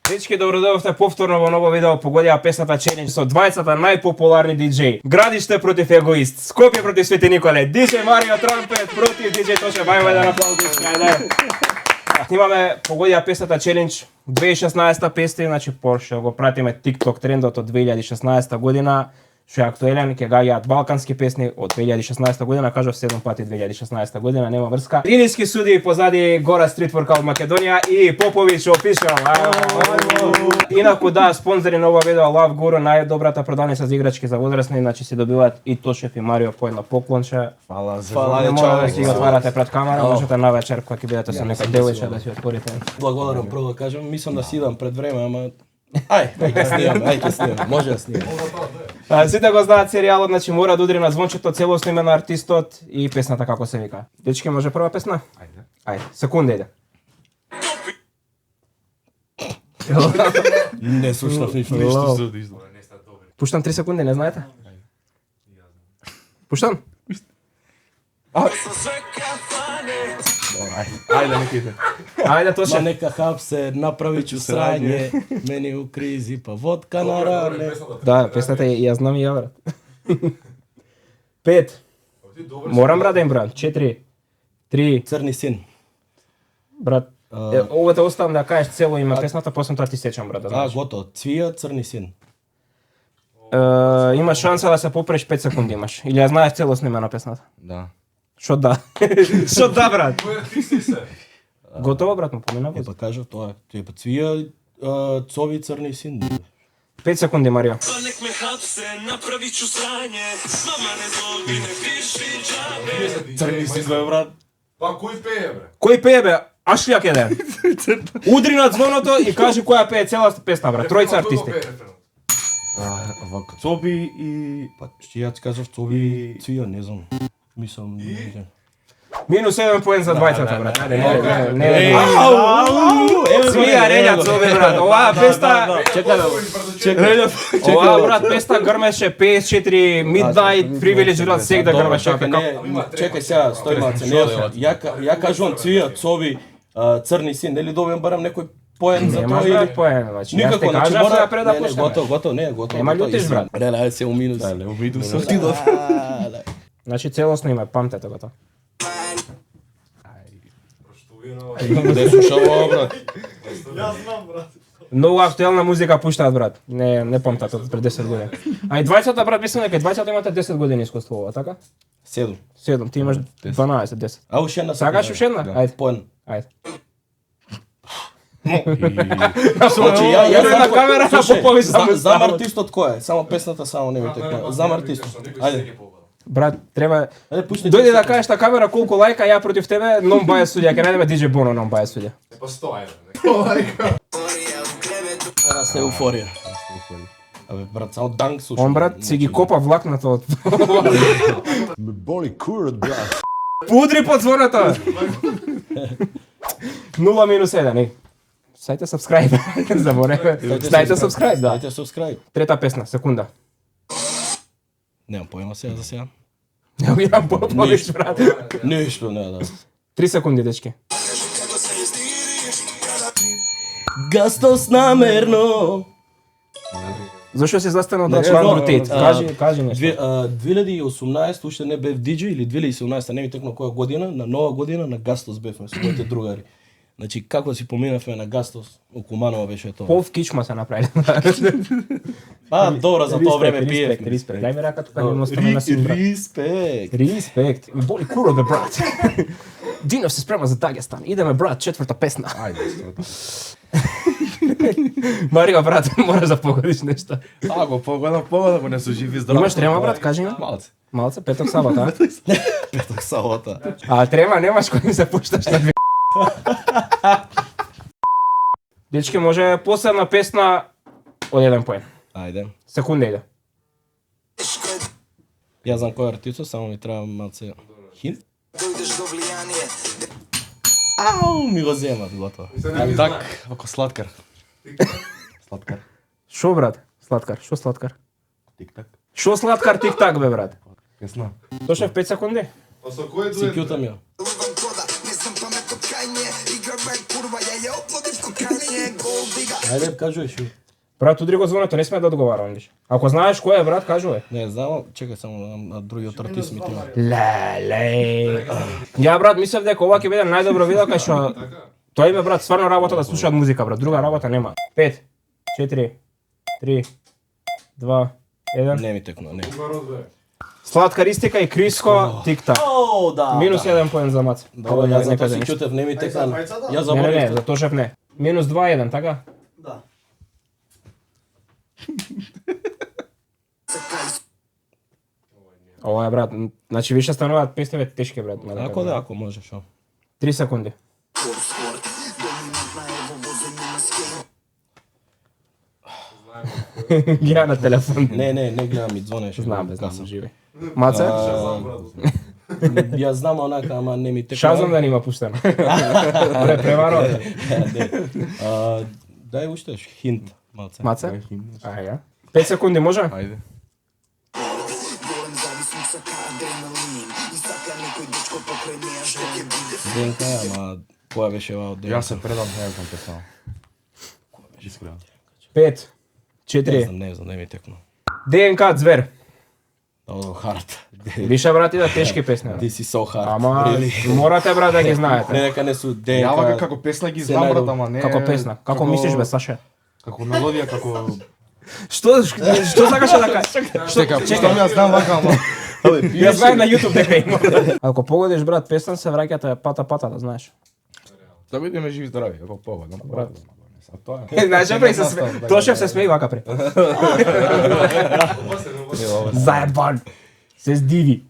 Дечки, добродојавте повторно во ново видео погодија песната челендж со двајцата најпопуларни диџеи. Градиште против Егоист, Скопје против Свети Николе, диџеј Марио Трампет против диџеј Тоше. Бајмо еден аплауз, ајде. Снимаме погодија песната челендж 2016 песни, значи што го пратиме TikTok трендот од 2016 година. Што е актуелен, ќе гаѓаат балкански песни од 2016 година, кажав 7 пати 2016 година, нема врска. Илиски суди позади Гора Street Workout Македонија и Попович Official. Инаку да, спонзори на ова видео Love Guru, најдобрата продавница за играчки за возрастни, значи си добиваат и Тошев и Марио по една поклонче. Фала за Не мора да си ги отварате пред камера, можете на вечер кога ќе бидете со некој девојче да си отворите. Благодарам, прво да кажам, мислам да си идам пред време, ама ај ќе снимам, може да снимам. Сите го знаат серијалот, значи мора да удри на звончето целосно име на артистот и песната како се вика. Дечки, може прва песна? Ајде, секунда иде. Не слушнав ништо за да излага. Пуштам 3 секунди, не знаете? Пуштам? Ајде, нека иде. Ајде, Тоше. Ма нека хапсе, направи чусрање, мене у кризи, па водка на ране. Да, песната ја знам и ја, брат. 5. Морам, брат, да им брат. 4. 3. Црни син. Брат, ово те оставам да кажеш цело име песната, после тоа ти сечам, брат, да знаеш. Готово. Цвија, црни син. Имаш шанса да се попреш 5 секунди имаш. Или ја знаеш целосно име на песната? Да. Шо да? Шо да, брат? Готово, брат, му помина Па кажав тоа, тој па Цвија, цови, црни син. 5 секунди, Марио. Nek me hapse, napravi ću sranje. Mama ne zovi, ne piši džabe. Црни син, бе, брат. Па кој пее, бре? Кој пее, бе? Ашљак еден. Удри на звоното и кажи која пее целата песна, брат. Тројца артисти. Вака, Цоби и... Па, што ја ти кажав, Цоби, Цвија, не знам. Мислам, не. Минус 7 поен за двајцата, брат. Ајде, не. Цвија, Рења, Цоби, брат. Оваа песна... Чекај, Оваа, брат, песна грмеше 54 Midnight Privilege, брат, сек да грмеше. Чекај сега, стој малце, не, ја кажувам Цвија, Цоби, црни син, нели добиам барам некој поен за Немаш тоа да или... поен, значи. Јас Никако, ти значи кажав мора... сега пред да Не, пуштаме. готово, не, готово. Нема лутиш, брат. Не, ајде се у минус. Дале, у минус. Значи целосно име, памтете го тоа. Не слушам ова, брат. Многу актуелна музика пуштаат, брат. Не памтат од пред 10 години. А и двајцата, брат, мислам дека и двајцата имате 10 години искуство ова, така? 7. 7, ти имаш 12, 10. А уште една. Сакаш уште една? Ајде. Поен. Ајде. Значи, ја на камера, Попович само знам артистот кој е, само песната само не ми текна. Знам артистот. Ајде. Брат, треба Ајде пушти. дојди да кажеш на камера колку лајка ја против тебе, нон баја судија, ќе најдеме диџеј Боно нон баја судија. Па 100, ајде. Расте еуфорија. Абе брат, само данк слушам. Он, брат, си ги копа влакнато од... Me боли курот, брат. Пудри под звоното! 0-1, еј. Сајте subscribe, забореме. Ставите subscribe, да. Дајте subscribe. Трета песна, секунда. Немам поема сега за сега. Не имам Попович, брат. Ништо не, да. 3 секунди, дечки. Гастос намерно. Зашо си застанал да Не, члан но, ротейт? Кажи нешто. 2018 уште не бев диџеј или 2017 не ми текна која година, на нова година на Гастос бевме со моите другари. Значи како си поминавме на Гастос, у Куманова беше тоа. Пол в кичма се направили. Па добро за тоа време пиевме. Респект. Дај ми рака тука не остави на син, брат. Респект. Респект. Боли куро, бе, брат. Динов се спрема за Дагестан. Идеме, брат, четврта песна. Марио, брат, мораш да погодиш нешто. Го погода, не со живи здрави. Имаш трема, брат, кажи ми. Малце. Малце, петок сабота, а? Петок сабота. А трема немаш кој се пушташ на две. Дечки, може последна песна од еден поен. Ајде. Секунда иде. Ја знам кој е артистот, само ми треба малце хин. Ау, ми го земат, готово. Так, ако сладкар. Сладкар. Шо, брат? Сладкар, шо сладкар? Тик-так. Шо сладкар тик-так, бе, брат? Песна. Тошев 5 секунди? Па со кој Си кјутам ја. Ајде, кажуваш. Брат, удри го звонето, не сме да одговарам виш. Ако знаеш кој е брат, кажувај. Не знам, чекај само на другиот артист ми тема. Леле. Ја брат, мислев дека ова ќе биде најдобро видео кај што тој име брат стварно работа да слушаат музика брат, друга работа нема. 5 4 3 2 1. Не ми текна, не. Сладка Ристика и Криско тик-так. О, да. Минус 1 поен за Мац. Добро, јас затоа си чутев, не ми текна. Ја Не, не, заборив. за Тошев не. Минус 2-1, така? Да. Ова е брат, значи више стануваат песните тешки брат. Ако да, ако можеш, шо. 3 секунди. Ја на телефон. Не гледам и звонеш. Знам, бе, знам, живи. Маце? Ја знам онака, ама не ми текна. Шазам да нима пуштено. Преваро. Дај уште хинт, малце. Маце? Аја. 5 секунди може? Ајде. ДНК, ама која беше ова од ДНК? Јас се предам, не знам песна. Искрено. 5 Не 4 знам, не ми текна. ДНК Звер. О, хард. Више брат да тешки песни. Ти си so hard. Ама Really. морате брат да ги Не знаете. дека не су ДНК. Ја вака како песна ги знам брат, ама не. Како песна. Како мислиш бе Саше? Како мелодија, како Што сакаше да кажеш? Чека, ја знам вака, ама Ја знаем на YouTube дека има. Ако погодиш брат песен се враќате пата да знаеш. да бидеме живи здрави, ако погодам. Брат. А тоа е. Знаеш пре се смее. Тошев се смее вака пре. Заебан. Се здиви.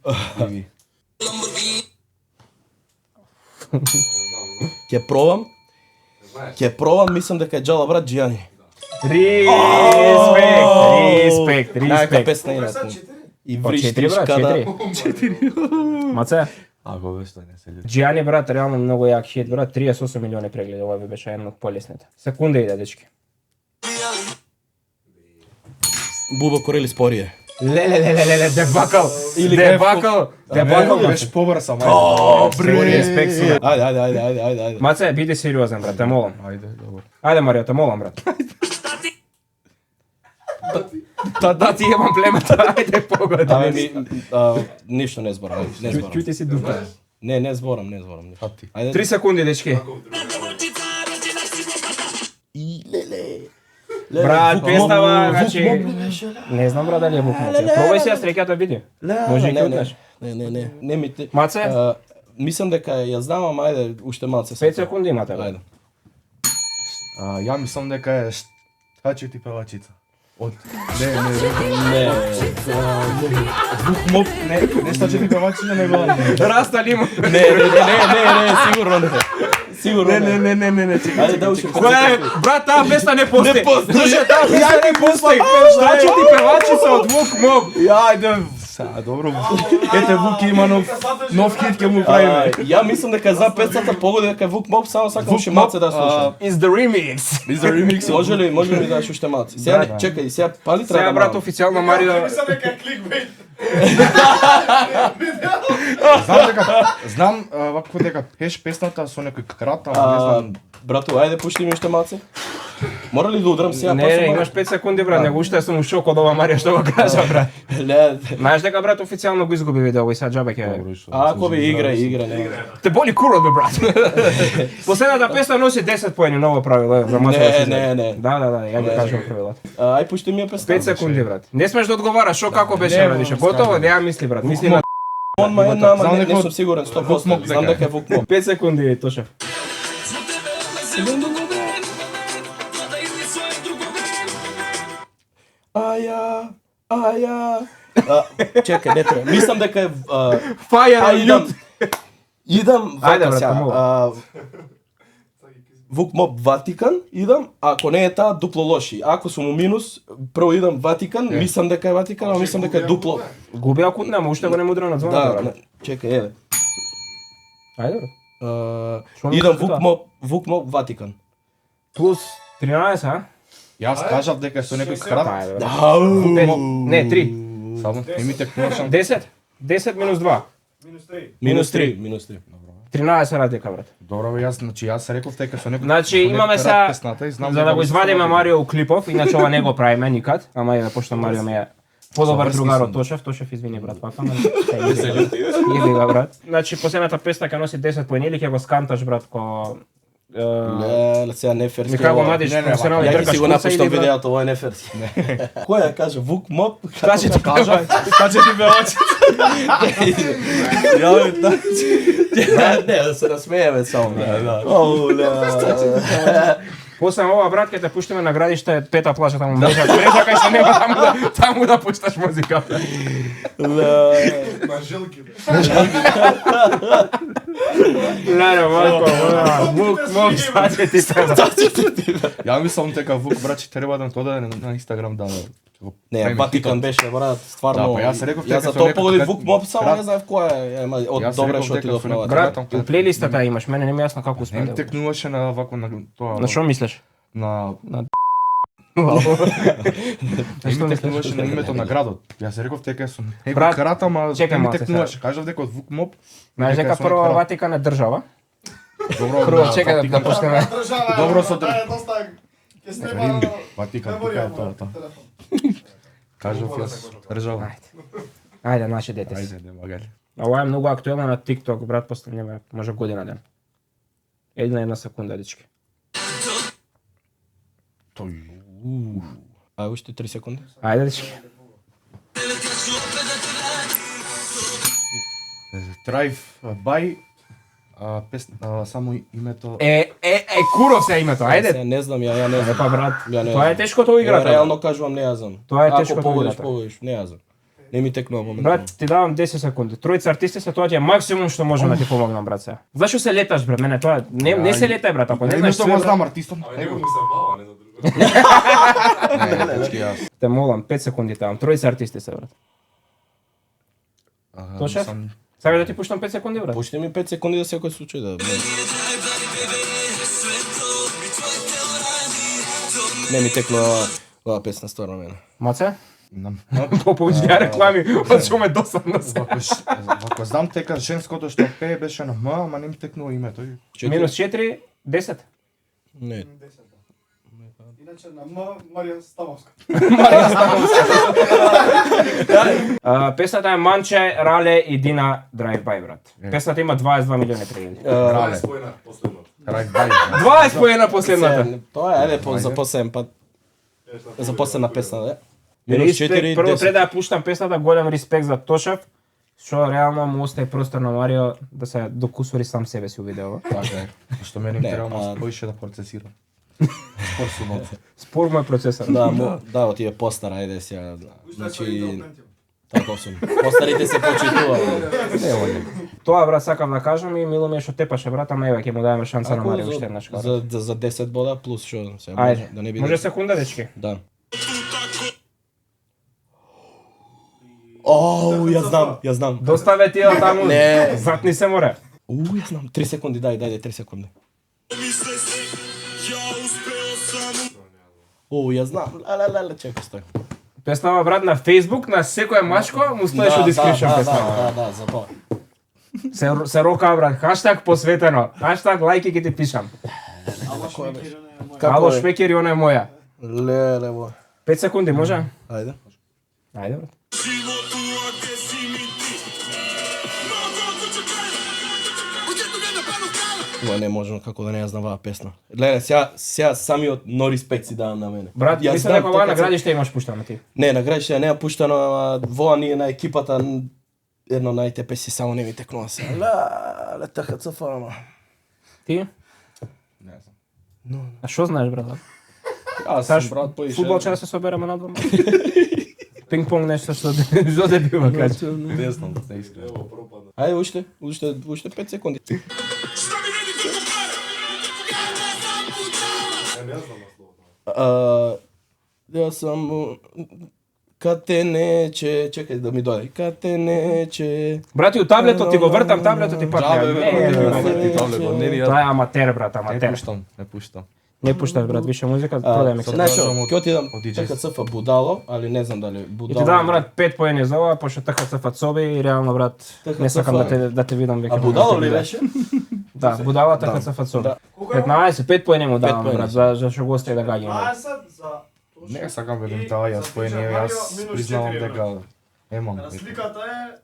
Ќе пробам. Ќе пробам, мислам дека е Джала брат Џијани. Респект. Најака песна инаку. И вриш 4 брат, тришкада. 4. Маце, Ако веш тоа не се лjuti. Джијани брат, реално многу јак хит брат, 38 милиони прегледи, ова би беше едно од полесните. Секунда иде дечки. Бубо Корели спорие. Леле, дебакал. Или Дебакал. Беше побрза, мај. Респект си. Ајде. Маце, биди сериозен брат, те молам. Ајде, добро. Ајде Марио, те молам брат. Да ти имам племето, ајде погоди. Абе ми ништо не зборам. Чујте си дука. Не зборам. Хати. 3 секунди дечки. Брат, песнава, значи... Не знам брат дали е букмот. Пробај си ја среќата види. Може и ќе утнеш. Не ми те. Маце? Мислам дека ја знам, ама ајде уште малце. 5 секунди имате брат. Ајде. Ја мислам дека е Штачи ти певачица. Од не, Букмоп, не Штачи ти певачица, него Раста лимо. Не, сигурно не. Сигурно не. Ајде да уште. Која е? Брат, таа песна не постои. Слушај, таа песна не постои. Што ќе ти певачица од Вук Моб? Ајде, са, добро. Ете Вуки има нов хит ќе му правиме. Ја мислам дека за песната погоди дека е Вук Моб, само сакам уште малце да слушам. Is the remix. Is the remix? Може ли да даш уште малце? Сега чекај, сега пали треба. Сега брат официјално Марио. Знам вако дека пеш песната со некој крат, ама не знам. Брату, ајде пушти ми уште малце. Мора ли да удрам сега? Не, имаш 5 секунди брат, него уште сум у шок од ова Марио што го кажа брат. Знаеш дека брат официјално го изгуби видео и сега џабе ќе. Ако би игра, не. Те боли курот бе брат. Последната песна носи 10 поени, ново правило за мачот. Не. Да, ја ги кажувам правилата. Ај пушти ми ја песна. 5 секунди брат. Не смеш да одговараш што како беше радише. Готово, ја мисли брат. Мисли на Он ма една, ама не сум сигурен 100%. Знам дека е Вук Моб. 5 секунди Тошев. Аја. Чекај, не треба. Мислам дека е Fire on идам. mute. Идам Ајде, вака брат, сега. помогу. Вук Моб Ватикан, идам, ако не е таа дупло лоши. Ако сум у минус, прво идам Ватикан, мислам дека е Ватикан, ама мислам дека е дупло. Губи ако не, ама уште го не мудра на звоната Да, брат. чекај, еве. Ајде брат. Идам Вук Моб Ватикан. Плюс 13, а? Јас кажав дека со некој крат. Ајде брат. Не, 3. Само не ми текнуваш. 10. 10 минус 2. Минус 3. 13 разлика, брат. Добро, бе, јас реков дека со некој. Значи со некој имаме рад сега, песната и знам за да дека го го извадиме слушам. Марио у клипов, иначе ова не го правиме никад, ама еве пошто Марио ми е подобар Соврски другар од сум. Тошев извини брат, папа, ама иди га брат. Значи последната песна ќе носи 10 поени или ќе го сканташ брат ко Леле, сега не ферски. Михајло Мадич, не, професионални Ја ги тркаш си го курса напуштам или брат. видеото, ова е не ферски. Кој ја каже Вук Моп? Кажи ти кажа. Каче ти бе очи. Ја не, да се насмееме само. Оу, После ова брат ќе те пуштиме на градиште Пета плажа таму мрежа кај што нема таму да пушташ музиката. На жилки. Леле, малко, мук, саќе ти треба. Ја мислам дека Вук брат ќе треба да тоа на Инстаграм да го Не, правиме Батикан хитот. беше, брат, стварно. Да, па јас реков дека Јас за со тоа некој погоди кад- Вук Моп, само брат, не знаев кој е, од јас добре реков што дека отидов со на некој ова. Брат, Там, у плейлистата имаш, мене не ми е јасно како Не успеа. им текнуваше на вако на тоа. На што мислиш? На На не што ми мислиш? текнуваше на името на градот. Јас реков дека со некој Брат, крат, ама чекај не ми малце текнуваше. Кажав дека од Вук Моп. Знаеш дека со прво некој крат. Ватикан е држава? Добро, Прво да, чекај да пуштиме. Добро со држава. Доста ќе снима. Рим, Ватикан, тука е тоа. Кажав јас држава. Ајде, наши дете си. Ајде, не магали. Ова е многу актуелно на TikTok, брат, после нема, може година ден. Една секунда, дечки. А уште 3 секунди. Ајде, дечки. Drive by само името. Куров се името, ајде. Сега не знам, ја не знам. Епа, брат, Ја не тоа е знам. тешкото Ја играта. реално кажувам, не ја знам. Тоа е Ако тешкото погодиш, играта. погодиш, не ја знам. Не ми текнува моментално. Брат, ти давам 10 секунди. Тројца артисти се, тоа ти е максимум што можам да ти помогнам, брат, сега. Зашо се леташ, брат? Мене тоа не се летај, брат, ако не знаеш што све, го брат. знам артистот. Него му се мала, не за друго. Не, дечки јас. Те молам, 5 секунди давам. Тројца артисти се, брат. Тошев? Сакаш да ти пуштам 5 секунди, брат? Пушти ми 5 секунди за секој случај да. Не ми текнува ова песна стварно мене. Маце? Знам. Попович ја реклами, од што ме досадно се. Вако знам дека женското што пее беше на М, ама не ми текнува името. Минус 4, 10. Не. Иначе на М Марија Ставовска. Песната е Манче, Рале и Дина Drive By, брат. Песната има 22 милиони прегледи. Рале. Спојна последно. Drive by. 20 поена последната. Тоа е, ајде за последен пат. За последна песна, да. Минус 4, Прво пред 10. да ја пуштам песната, голем респект за Тошев, што реално му остави простор на Марио да се докусури сам себе си у видео. Така е. Што мене Не, треба а- поише да процесирам. Спор со ноце. Спор му е процесор. Да, отие постар, ајде сега. Значи, така сум. Постарите се почитува. Тоа брат сакам да кажам и мило ми е што тепаше брат, ама еве ќе му дадеме шанса на Ако Марио за- уште еднаш. брат. За 10 бода плюс што се Ајде, да не биде. може секунда дечки. Да. Оу, ја знам. Доставе ти ја таму. Не. Затни се море. Ја знам. 3 секунди, дај 3 секунди. Мисле си, ја успео сам. Оу, ја знам. Леле, чекај, стој. Песнава брат на Facebook, на секој машко му стоиш у дискрипшн песнава. Да, за тоа. Се рока брат, хаштаг посветено. Хаштаг лајк и ќе ти пишам. Ало е? шпекер и она е моја. Леле, во. 5 секунди може? Ајде. Ајде брат. Животу, а где си ми ти? Ова не можам како да не ја знам оваа песна. Гледај, сега самиот no respect си давам на мене. Брат, Јас мислам знам дека ова дека на градиште имаш пуштано ти. Не, на градиште не ја пуштано, ама воа ние на екипата едно најте песи само не ми текнува се. Ле, така цфама. Ти? Не знам. А што знаеш брат? Јас Саш, сум брат поише. фудбал ќе да се собереме надвор. Пинг-понг нешто што да бива кажа. Не знам, да се искрено. Ево, пропадна. Ајде уште 5 секунди. Šta mi radi kako pare? Не знам насловот. Јас сам Катенече, чекај да ми дојде. Катенече. Брати, у таблетот ти го вртам, таблетот ти пак. Джабе, бе, Не, ти таблетот, не ни Тоа е аматер, брат, Не аматер. пуштам, не пуштам. Не пушташ, брат, више музика, продајме се. Знаеш, Продолжам од- ќе отидам од DJ. така цф Будало, али не знам дали И Будало. ти давам, брат, 5 поени за ова, пошто така се фат соби и реално, брат, Така не сакам цфа. да те видам веќе. А Будало ли беше? Да, будалата Да. КЦФЦ. Да. 15, 5 поени му давам, поени. брат, за што го остави да гаѓаме. 20 за Не сакам да тоа јас поени, јас признавам дека емам. Разликата е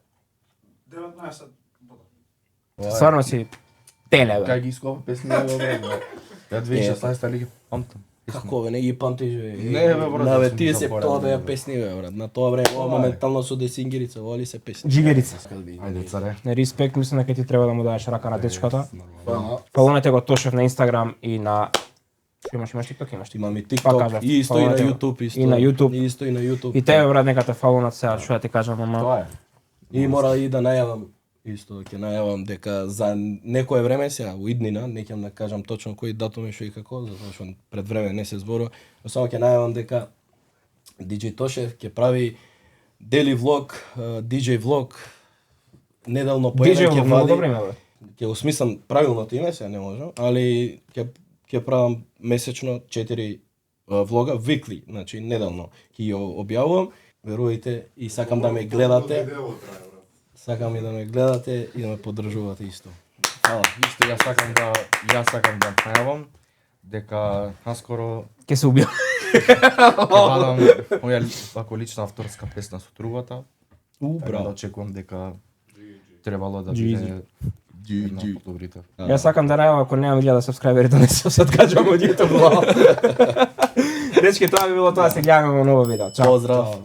19 бода. Стварно си теле, бе. Кај ги искува песни бе. Ја 2016 ли ги памтам. Како бе, не ги памтиш бе. Не, бе, брат, На бе, сум тие се заборавил, тоа беа бе. песни бе, брат. На тоа време, ова моментално со десингерица, ова ли се песни? Джигерица. Ајде царе. Респект, мислам дека ти треба да му дадеш рака на дечката. Па, Фолонете го Тошев на Инстаграм и на... Што имаш TikTok, имаш TikTok. имаме Па TikTok, кажав, и исто и на фолонете го. YouTube, исто. И на YouTube. И исто и на YouTube. И тебе, брат, нека те фолонат сега, што ја ти кажам, ама... Тоа е. И мора и да најавам исто, ќе најавам дека за некое време сега у иднина, не ќе да кажам точно кој датум е што и како, затоа што пред време не се зборува, но само ќе најавам дека DJ Тошев ќе прави дели влог, DJ влог, неделно по DJ еден ќе многу добро вади, име, бе. ќе го смислам правилното име, сега не можам, али ќе правам месечно 4 влога, weekly, значи неделно ќе ја објавувам. Верувајте и сакам да ме гледате. Сакам и да ме гледате и да ме поддржувате исто. Фала. Исто јас сакам да најавам дека наскоро Ке се убија. ќе вадам моја вако лична авторска песна со трубата. Така да Браво. очекувам дека требало да GG. биде една од подобрите. Јас сакам да најавам ако немам 1000 сабскрајбери, да не се откажам од YouTube. Дечки, тоа би било тоа, се гледаме во ново видео. Чао. Поздрав.